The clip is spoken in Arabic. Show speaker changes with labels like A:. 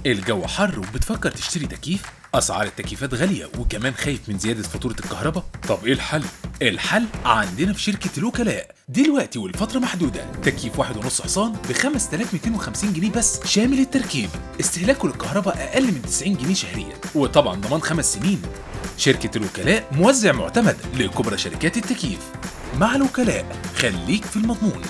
A: الجو حر وبتفكر تشتري تكييف؟ أسعار التكييفات غالية وكمان خايف من زيادة فاتورة الكهرباء؟ طب إيه الحل؟ الحل عندنا في شركة الوكلاء. دلوقتي والفترة محدودة تكييف 1.5 حصان ب 5250 جنيه بس شامل التركيب، استهلاكه للكهرباء أقل من 90 جنيه شهريا، وطبعا ضمان 5 سنين. شركة الوكلاء موزع معتمد لكبرى شركات التكييف. مع الوكلاء خليك في المضمون.